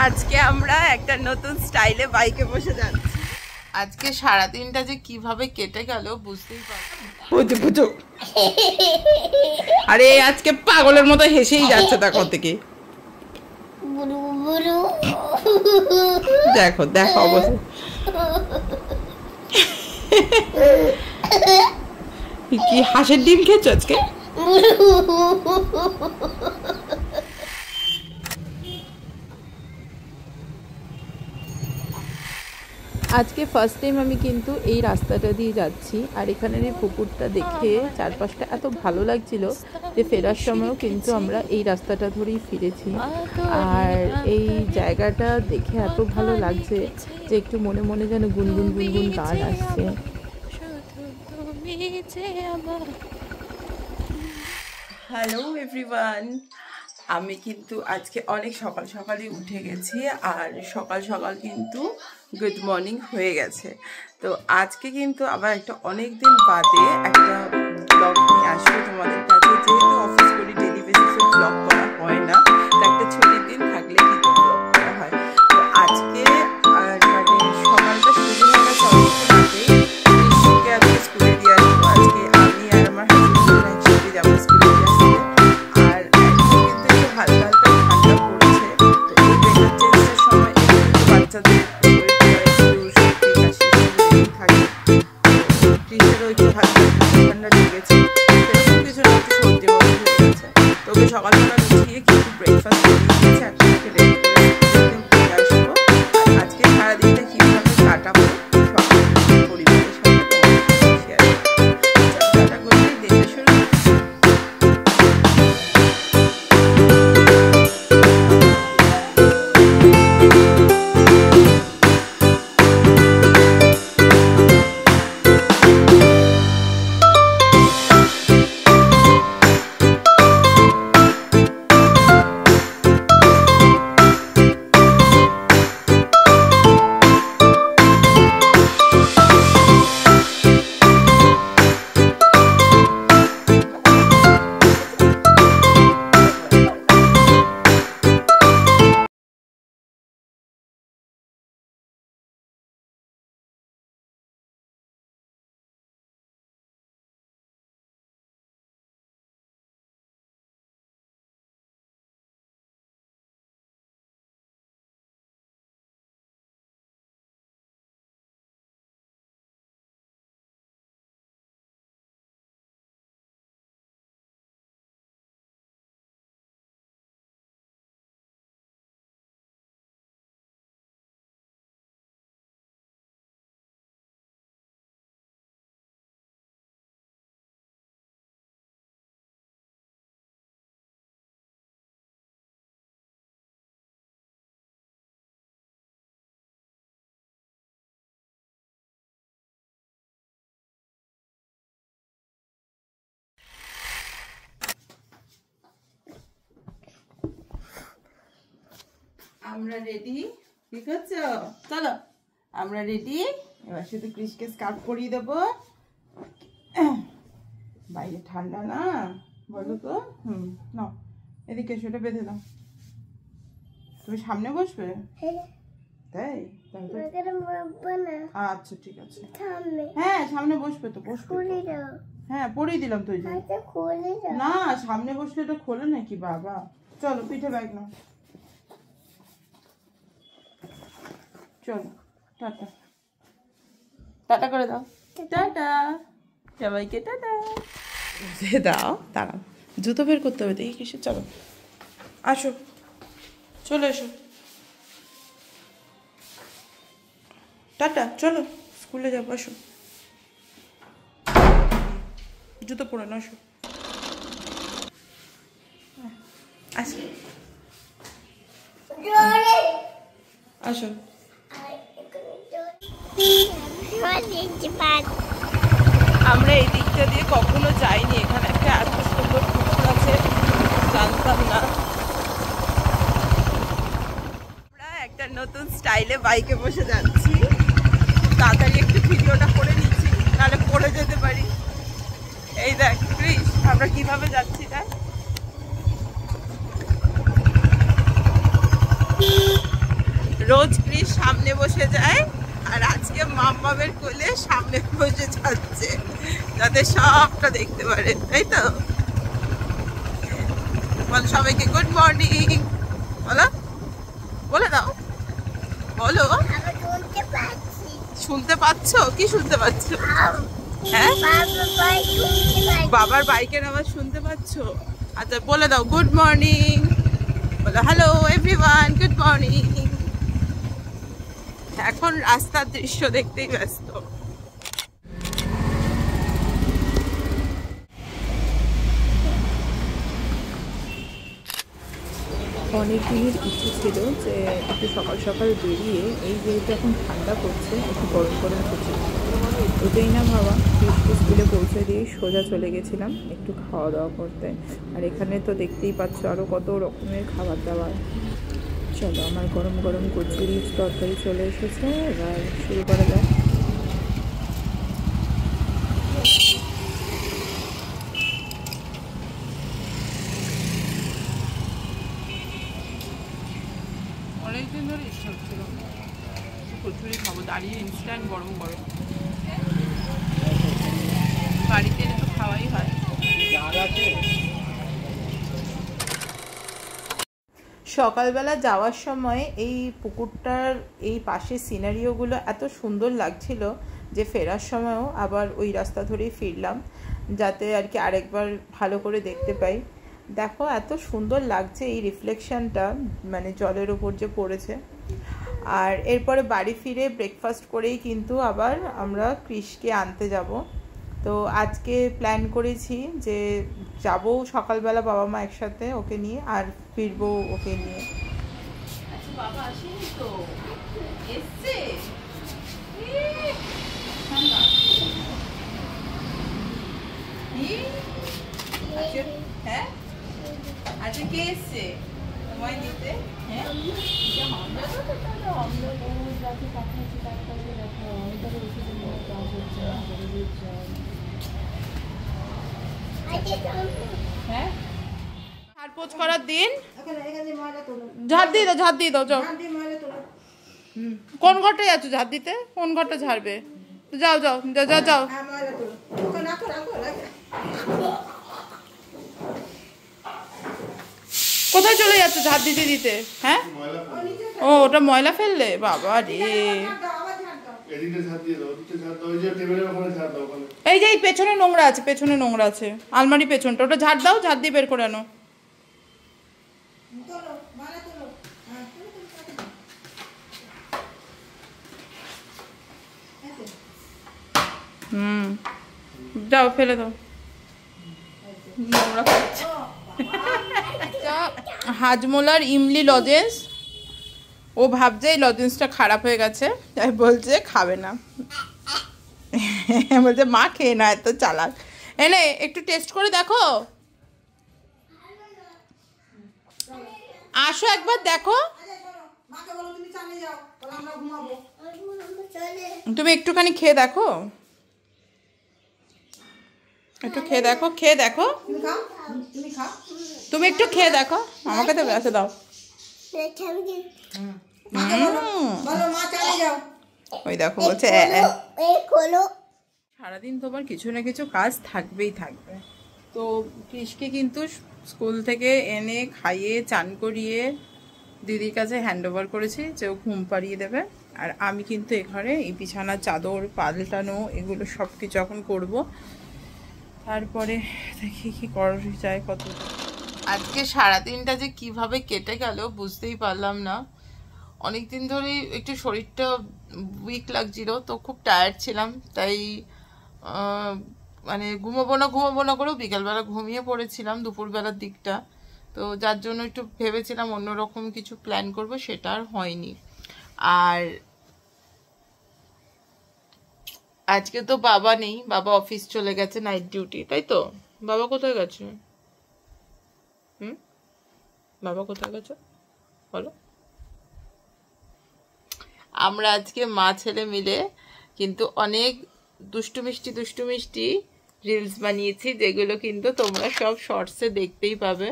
আজকে আমরা একটা নতুন স্টাইলে বাইকে বসে যাচ্ছি। আজকে সারাদিনটা যে কিভাবে কেটে গেল বুঝতেই পারছি। আরে আজকে পাগলের মতো হেসেই যাচ্ছে তখন থেকে। দেখো দেখো অবস্থা। কি হাঁসের ডিম খেয়েছো আজকে? আজকে ফার্স্ট টাইম আমি কিন্তু এই রাস্তাটা দিয়ে যাচ্ছি, আর এখানের এই পুকুরটা দেখে চারপাশটা এত ভালো লাগছিল যে ফেরার সময়ও কিন্তু আমরা এই রাস্তাটা ধরেই ফিরেছি। আর এই জায়গাটা দেখে এত ভালো লাগছে যে একটু মনে মনে যেন গুনগুন গুনগুন গান আসছে। হ্যালো এভরিওয়ান, আমি কিন্তু আজকে অনেক সকাল সকালই উঠে গেছি, আর সকাল সকাল কিন্তু গুড মর্নিং হয়ে গেছে। তো আজকে কিন্তু আবার একটা অনেক দিন বাদে একটা ব্লগ নিয়ে আসবো তোমাদের কাছে। যেহেতু অফিস করি, ডেলি বেসিসে ব্লগ করা হয় না, তো একটা ছুটির দিন থাকলে কিন্তু ব্লগ করা হয়। তো আজকে মানে সকালটা শুরু হয়ে গেছে অনেকক্ষণ আগেই। কৃষ্ণকে আজকে স্কুলে দিয়ে আসবো। আজকে আমি আর আমার হাজবেন্ড একসাথে যাবো স্কুলে দিয়ে আসতে। আর এখন কিন্তু একটু হালকা হালকা ঠান্ডা পড়েছে। তো এই ওয়েদার চেঞ্জের সময় একটু বাচ্চাদের সকালবেলা উঠিয়ে কিন্তু ব্রেকফাস্ট করে দিয়েছে, একসাথে রেডি করে দিয়ে আসবো। আজকে সারাদিনটা কীভাবে কাটাবো সব পরিবারের সাথে তোমাদের শেয়ার করবো। টাটা করলেই দেখতে শুরু। আমরা রেডি, ঠিক আছে? চলো আমরা রেডি। এবার শুধু ক্রিসকে স্কার্ফ পরিয়ে দেবো। বাইরে ঠান্ডা না, বলো তো? নাও এদিকে সেটা বেঁধে দাও। তুমি সামনে বসবে? তাই? আচ্ছা ঠিক আছে। হ্যাঁ সামনে বসবে তো, বসবে। হ্যাঁ পরিয়ে দিলাম তো। না সামনে বসলে তো খোলে নাকি বাবা। চলো পিঠে ব্যাগ নাও। চলো টাটা টাটা করে দাও। টাটা সবাইকে টাটা দাও। দাঁড়াও জুতো বের করতে হবে, দেখি কিসে। চলো আসো, চলে এসো। টাটা, চলো স্কুলে যাবো। আসো জুতো পরে না, আসো আসো আসো। আমরা এই দিকটা দিয়ে কখনো যাইনি, এখানে একটা এত সুন্দর পুকুর আছে জানতাম না। আমরা একটা নতুন স্টাইলে বাইকে বসে যাচ্ছি। তাড়াতাড়ি একটু ভিডিওটা করে নিচ্ছি, নাহলে পড়ে যেতে পারি। এই দেখ ক্রিস, আমরা কিভাবে যাচ্ছি দেখ। রোজ ক্রিস সামনে বসে যায়, আর আজকে মাম্মামের কোলে সামনে বসে যাচ্ছে যাতে সবটা দেখতে পারে, তাই তো? বলো সবাইকে গুড মর্নিং, বলো, বলে দাও, বলো। শুনতে পাচ্ছ? কি শুনতে পাচ্ছ? হ্যাঁ, বাবার বাইকের আওয়াজ শুনতে পাচ্ছ? আচ্ছা বলে দাও গুড মর্নিং, বলো হ্যালো এভরিওয়ান, গুড মর্নিং। এখন রাস্তার দৃশ্য দেখতেই ব্যস্ত। অনেক দিনের ইচ্ছে ছিল যে একটু সকাল সকাল বেরিয়ে, এই যেহেতু এখন ঠান্ডা পড়ছে, একটু গরম গরম করছে, ওটাই না ভাবা ক্রিসকে স্কুলে পৌঁছে দিয়ে সোজা চলে গেছিলাম একটু খাওয়া দাওয়া করতে। আর এখানে তো দেখতেই পাচ্ছ আরও কত রকমের খাবার দাবার। চলো, আমার গরম গরম কচুরির তরকারি চলে এসেছে, এবার শুরু করা যাক। অনেকদিন ধরে ইচ্ছা হচ্ছিল কচুরি খাবো, দাঁড়িয়ে ইনস্ট্যান্ট গরম গরম। বাড়িতে তো খাওয়াই হয়। সকালবেলা যাওয়ার সময় এই পুকুরটার এই পাশের সিনারিওগুলো এত সুন্দর লাগছিল যে ফেরার সময়ও আবার ওই রাস্তা ধরেই ফিরলাম, যাতে আর কি আরেকবার ভালো করে দেখতে পাই। দেখো এত সুন্দর লাগছে এই রিফ্লেকশনটা, মানে জলের ওপর যে পড়েছে। আর এরপরে বাড়ি ফিরে ব্রেকফাস্ট করেই কিন্তু আবার আমরা ক্রিসকে আনতে যাব। তো আজকে প্ল্যান করেছি যে যাব সকালবেলা বাবা মা একসাথে ওকে নিয়ে, আর ফিরবো ওকে নিয়ে। আচ্ছা বাবা আসেনি তো, এসছে? হ্যাঁ, আচ্ছা কে এসছে সময় দিতে? হ্যাঁ, হ্যাঁ ঝাড়পোছ করার দিন ঝাড় দিয়ে দাও, ঝাড় দিয়ে দাও, যাও। কোন ঘরটা যাচ্ছ ঝাড় দিতে? কোন ঘরটা ঝাড়বে? যাও যাও যাও যাও যাও। কোথায় চলে যাচ্ছ ঝাড় দিতে দিতে? হ্যাঁ, ও ওটা ময়লা ফেললে, বাবা রে। এই যে এই পেছনে নোংরা আছে, পেছনে নোংরা আছে, আলমারি পেছনটা, ওটা ঝাড় দাও, ঝাড় দিয়ে বের করে আনো। যাও ফেলে দাও, নোংরা করছে। হাজমোলার ইমলি লজেন্স, ও ভাবছে এই লজেন্সটা খারাপ হয়ে গেছে, তাই বলছে খাবে না। বলছে মা খেয়ে না, এত চালাক। এনে একটু টেস্ট করে দেখো, আসো একবার দেখো। তুমি একটুখানি খেয়ে দেখো, একটু খেয়ে দেখো, খেয়ে দেখো, তুমি একটু খেয়ে দেখো, আমাকে তো বেঁচে দাও। ওই দেখো বলছে সারাদিন তোমার কিছু না কিছু কাজ থাকবেই থাকবে। তো ক্রিসকে কিন্তু স্কুল থেকে এনে খাইয়ে চান করিয়ে দিদির কাছে হ্যান্ড ওভার করেছি যে ও ঘুম পাড়িয়ে দেবে। আর আমি কিন্তু এ ঘরে এই বিছানার চাদর পাল্টানো এগুলো সব কিছু এখন করবো। তারপরে দেখি কি করা যায় কত। আজকে সারাদিনটা যে কিভাবে কেটে গেল বুঝতেই পারলাম না। অনেকদিন ধরেই একটু শরীরটা উইক লাগছিল, তো খুব টায়ার্ড ছিলাম, তাই মানে ঘুমাবো না করেও বিকালবেলা ঘুমিয়ে পড়েছিলাম দুপুরবেলার দিকটা। তো যার জন্য একটু ভেবেছিলাম অন্যরকম কিছু প্ল্যান করব, সেটা আর হয়নি। আর আজকে তো বাবা নেই, বাবা অফিস চলে গেছে নাইট ডিউটি, তাই তো? বাবা কোথায় গেছে? বাবা কোথায় গেছে বলো? আমরা আজকে মা ছেলে মিলে কিন্তু অনেক দুষ্টু মিষ্টি রিলস বানিয়েছি, যেগুলো কিন্তু তোমরা সব শর্টসে দেখতেই পাবে।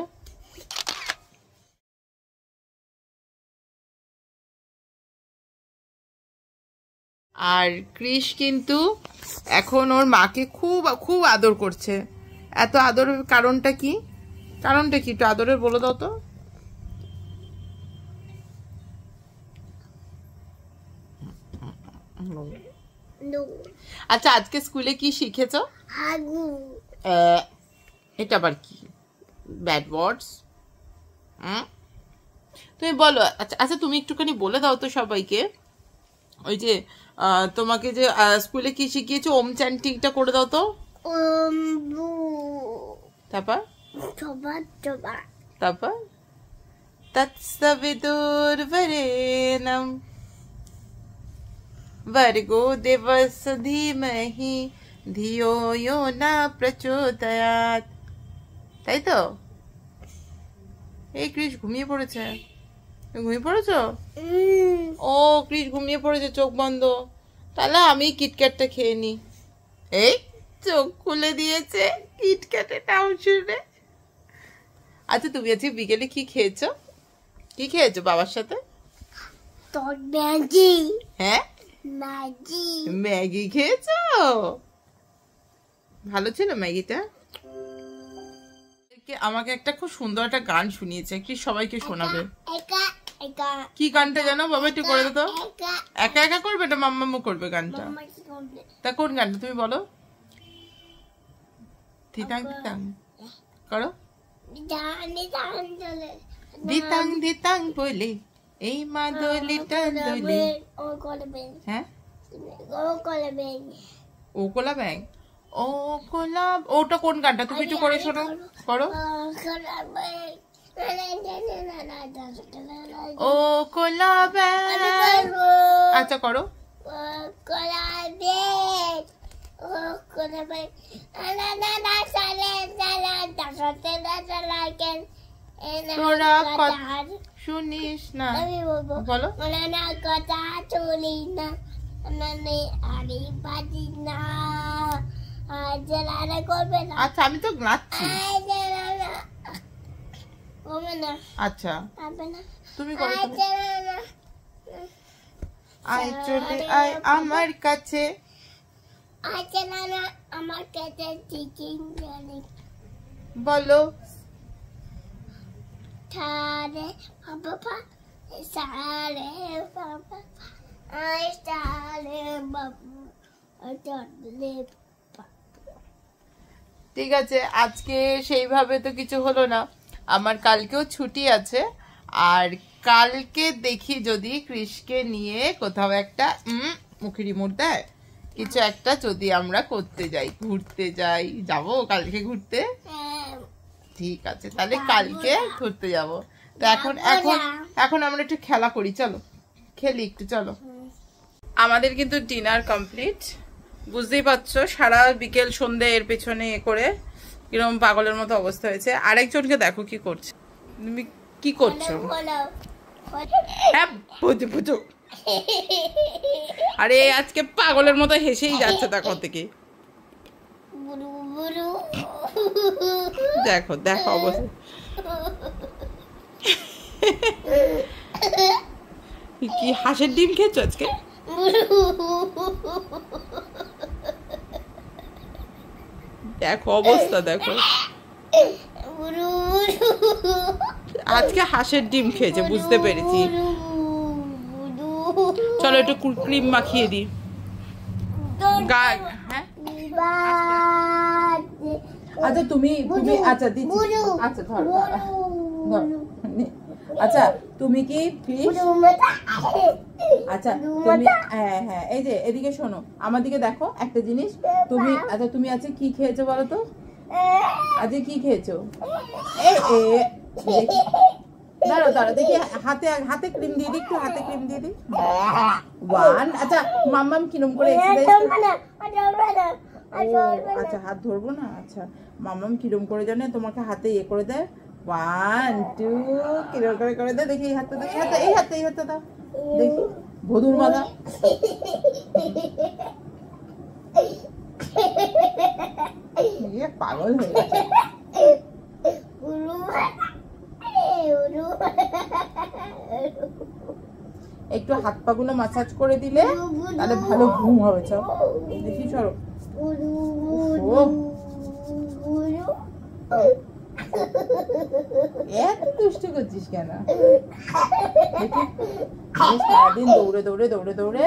আর কৃষ কিন্তু এখন ওর মাকে খুব খুব আদর করছে। এত আদরের কারণটা কি? একটু আদরের বলে দাও তো। আচ্ছা, আজকে স্কুলে কি শিখেছো? এটা আবার কি ব্যাড ওয়ার্ডস? তুমি বলো। আচ্ছা আচ্ছা, তুমি একটুখানি বলে দাও তো সবাইকে, ওই যে তোমাকে যে স্কুলে কি শিখিয়েছো, ওম চ্যান্টিংটা করে দাও তো। তারপর তারপর তৎসবিতুর্বরেণ্যং ভর্গো দেবস্য ধীমহি ধিয়ো ইয়ো ন প্রচোদয়াৎ। তাই তো? এই কৃষ ঘুমিয়ে পড়েছে। ঘুমিয়ে পড়েছো? ও কৃষ ঘুমিয়ে পড়েছে, চোখ বন্ধ। তাহলে আমি কিটক্যাটটা খেয়ে নি। এই চোখ খুলে দিয়েছে কিটক্যাটের নাম শুনে। আচ্ছা, তুমি আজকে বিকেলে কি খেয়েছো? বাবার সাথে? ম্যাগি। হ্যাঁ, ম্যাগি খেয়েছো? ভালো ছিল ম্যাগিটা? আমাকে একটা খুব সুন্দর একটা গান শুনিয়েছে, কি সবাইকে শোনাবে। কি গানটা জানো বাবা? একটু করে দাও তো। একা একা করবে না মাম্মামু করবে গানটা? তা কোন গানটা তুমি বলো? দিতাং দিতাং করো। দিতাং দিতাং বলে এই মা দলিটা দলে। হ্যাঁ, ও কোলা ব্যাং। ও কোলা, ওটা কোন গানটা? তুমি একটু করে শোনো, করো। ও কোলা ব্যাং। আচ্ছা করো। তোরা কথা শুনিস না, বলো। কথা চলি না, আরে বাজি না। আচ্ছা, আমি তো নাচছি। আচ্ছা তুমি করো। আয় চলে আয় আমার কাছে। আমার কাছে চিকেন বলো। সারে বাবা সারে বাবা আয় সারে বাবু। ঠিক আছে, আজকে সেইভাবে তো কিছু হলো না। আমার কালকেও ছুটি আছে, আর কালকে দেখি যদি কৃষকে নিয়ে কোথাও একটা মুখে রিমোট দেয় কিছু একটা, যদি আমরা করতে যাই, ঘুরতে যাই। যাবো কালকে ঘুরতে? ঠিক আছে, তাহলে কালকে ঘুরতে যাব। তো এখন এখন এখন আমরা একটু খেলা করি, চলো খেলি একটু, চলো। আমাদের কিন্তু ডিনার কমপ্লিট, বুঝতেই পারছো। সারা বিকেল সন্ধ্যে এর পেছনে এ করে কিরকম পাগলের মতো অবস্থা হয়েছে। আরেকজনকে দেখো কি করছে। তুমি কি করছো? হ্যাঁ, বুঝো বুঝো। আরে আজকে পাগলের মতো হেসেই যাচ্ছে তখন থেকে। দেখো দেখো অবস্থা। কি হাঁসের ডিম খেয়েছো আজকে? দেখো অবস্থা, দেখো। আজকে হাঁসের ডিম খেয়েছে, বুঝতে পেরেছি। চলো একটু ক্রিম মাখিয়ে দিই। হ্যাঁ আচ্ছা, তুমি আচ্ছা দিচ্ছি। আচ্ছা ধর ধর। আচ্ছা তুমি কি প্লিজ, আচ্ছা তুমি, হ্যাঁ হ্যাঁ, এই যে এদিকে শোনো, আমার দিকে দেখো একটা জিনিস। তুমি আচ্ছা, তুমি আজকে কি খেয়েছো বলো তো? আজকে কি খেয়েছো? দাঁড়ো দাঁড়ো দেখি, হাতে হাতে ক্রিম দিয়ে দিই, একটু হাতে ক্রিম দিয়ে দিই। ওয়ান। আচ্ছা মাম্মাম কিরম করে আচ্ছা হাত ধরবো না। আচ্ছা মাম্মাম কিরম করে জানে তোমাকে হাতে ইয়ে করে দেয়। 1 2 কিরম করে করে দেয়, দেখি এই হাতটা, দেখি হাতে, এই হাতে, এই হাতটা দাও দেখি। ভদুর মাথা। পাগল হয়ে গেছে। একটু হাত পাগুলো মাসাজ করে দিলে তাহলে ভালো ঘুম হবে। চল দেখি, চলো। এত দুষ্টু করছিস কেন? দেখি সারাদিন দৌড়ে দৌড়ে দৌড়ে দৌড়ে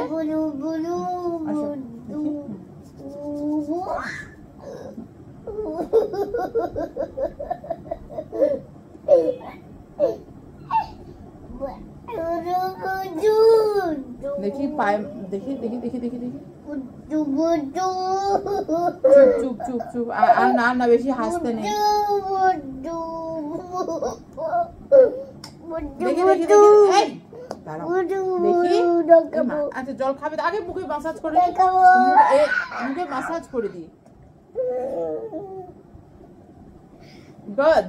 দেখি পায়ে দেখি দেখি দেখি দেখি দেখি চুপ চুপ চুপ আর না না বেশি হাসতে নেই। দেখি দেখি দেখি এই দাঁড়াও দেখি। আচ্ছা জল খাবে আগে মুখে মাসাজ করে দি, মুখে মাসাজ করে দি।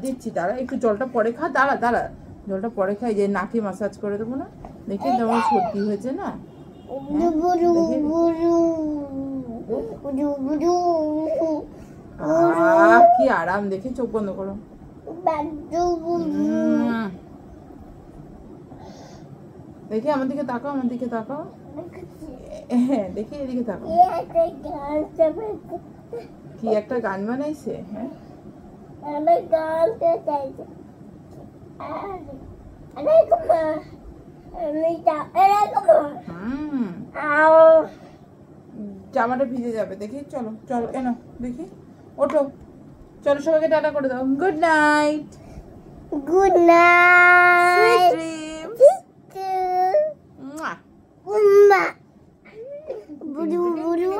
দিচ্ছি, দাঁড়া একটু জলটা পরে খা। দাঁড়া দাঁড়া জলটা পরে খাই, যে নাকে মাসাজ করে দেবো না। দেখি তোমার সর্দি হয়েছে না? কি আরাম, দেখি চোখ বন্ধ করো। দেখি আমার দিকে তাকাও, আমার দিকে তাকাও। হ্যাঁ দেখি এদিকে তাকাও। কি একটা গান বানাইছে? হ্যাঁ জামাটা ভিজে যাবে। দেখি চলো চলো এনো দেখি, ওঠো চলো সবাইকে টাটা করে দাও। Good night. Good night. বুড়ু বুড়ু